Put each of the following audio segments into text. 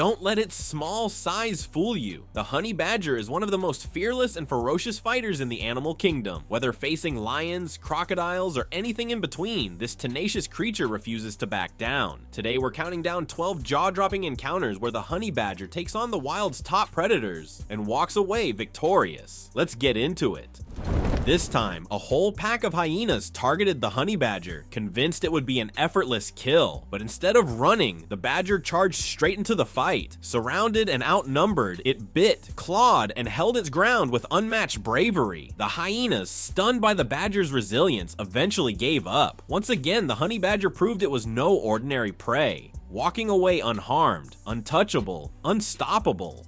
don't let its small size fool you. The honey badger is one of the most fearless and ferocious fighters in the animal kingdom. Whether facing lions, crocodiles, or anything in between, this tenacious creature refuses to back down. Today we're counting down 12 jaw-dropping encounters where the honey badger takes on the wild's top predators and walks away victorious. Let's get into it. This time, a whole pack of hyenas targeted the honey badger, convinced it would be an effortless kill. But instead of running, the badger charged straight into the fight. Surrounded and outnumbered, it bit, clawed, and held its ground with unmatched bravery. The hyenas, stunned by the badger's resilience, eventually gave up. Once again, the honey badger proved it was no ordinary prey, walking away unharmed, untouchable, unstoppable.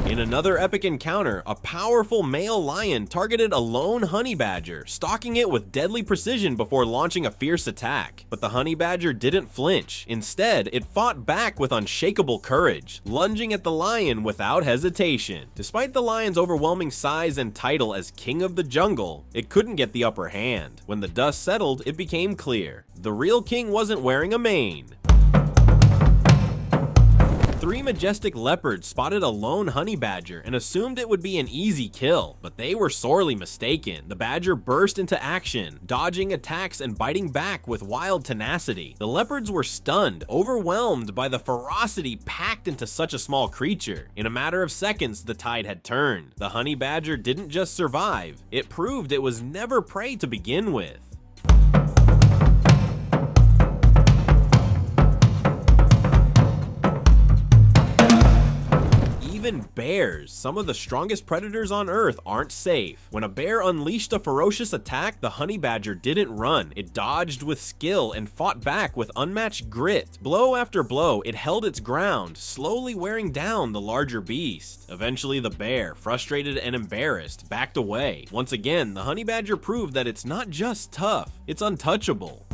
In another epic encounter, a powerful male lion targeted a lone honey badger, stalking it with deadly precision before launching a fierce attack. But the honey badger didn't flinch. Instead, it fought back with unshakable courage, lunging at the lion without hesitation. Despite the lion's overwhelming size and title as king of the jungle, it couldn't get the upper hand. When the dust settled, it became clear. The real king wasn't wearing a mane. 3 majestic leopards spotted a lone honey badger and assumed it would be an easy kill, but they were sorely mistaken. The badger burst into action, dodging attacks and biting back with wild tenacity. The leopards were stunned, overwhelmed by the ferocity packed into such a small creature. In a matter of seconds, the tide had turned. The honey badger didn't just survive, it proved it was never prey to begin with. Even bears, some of the strongest predators on Earth, aren't safe. When a bear unleashed a ferocious attack, the honey badger didn't run. It dodged with skill and fought back with unmatched grit. Blow after blow, it held its ground, slowly wearing down the larger beast. Eventually, the bear, frustrated and embarrassed, backed away. Once again, the honey badger proved that it's not just tough, it's untouchable.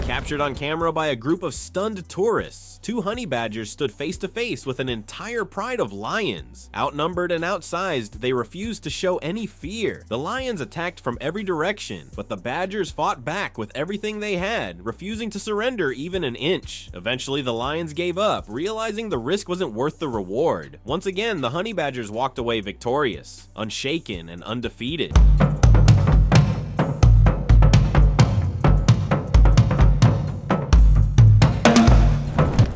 Captured on camera by a group of stunned tourists, 2 honey badgers stood face to face with an entire pride of lions. Outnumbered and outsized, they refused to show any fear. The lions attacked from every direction, but the badgers fought back with everything they had, refusing to surrender even an inch. Eventually, the lions gave up, realizing the risk wasn't worth the reward. Once again, the honey badgers walked away victorious, unshaken and undefeated.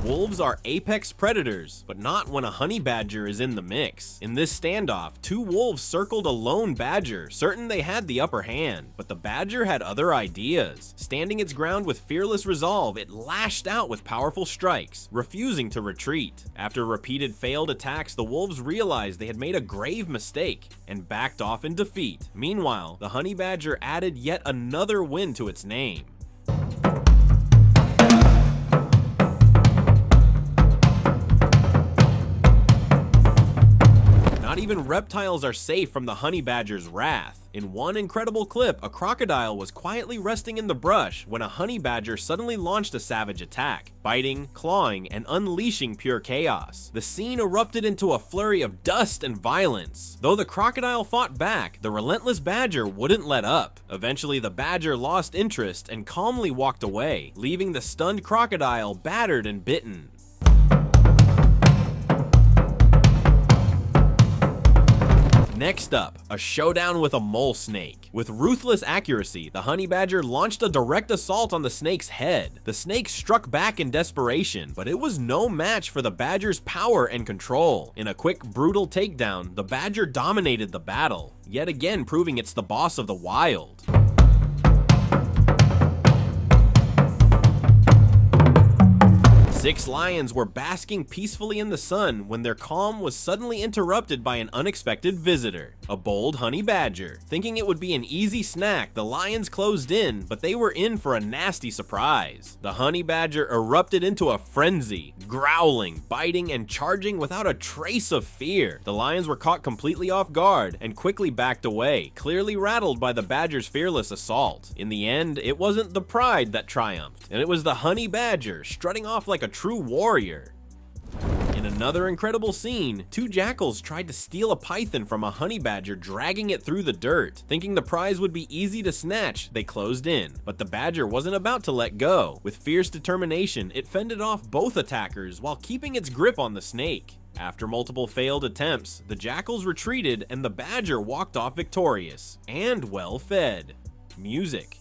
Wolves are apex predators, but not when a honey badger is in the mix. In this standoff, 2 wolves circled a lone badger, certain they had the upper hand, but the badger had other ideas. Standing its ground with fearless resolve, it lashed out with powerful strikes, refusing to retreat. After repeated failed attacks, the wolves realized they had made a grave mistake and backed off in defeat. Meanwhile, the honey badger added yet another win to its name. Not even reptiles are safe from the honey badger's wrath. In one incredible clip, a crocodile was quietly resting in the brush when a honey badger suddenly launched a savage attack, biting, clawing, and unleashing pure chaos. The scene erupted into a flurry of dust and violence. Though the crocodile fought back, the relentless badger wouldn't let up. Eventually, the badger lost interest and calmly walked away, leaving the stunned crocodile battered and bitten. Next up, a showdown with a mole snake. With ruthless accuracy, the honey badger launched a direct assault on the snake's head. The snake struck back in desperation, but it was no match for the badger's power and control. In a quick, brutal takedown, the badger dominated the battle, yet again proving it's the boss of the wild. 6 lions were basking peacefully in the sun when their calm was suddenly interrupted by an unexpected visitor, a bold honey badger. Thinking it would be an easy snack, the lions closed in, but they were in for a nasty surprise. The honey badger erupted into a frenzy, growling, biting, and charging without a trace of fear. The lions were caught completely off guard and quickly backed away, clearly rattled by the badger's fearless assault. In the end, it wasn't the pride that triumphed, and it was the honey badger strutting off like a true warrior. In In another incredible scene, two jackals tried to steal a python from a honey badger, dragging it through the dirt. Thinking the prize would be easy to snatch, they closed in, but the badger wasn't about to let go. With fierce determination, it fended off both attackers while keeping its grip on the snake. After multiple failed attempts, the jackals retreated and the badger walked off victorious and well fed. Music.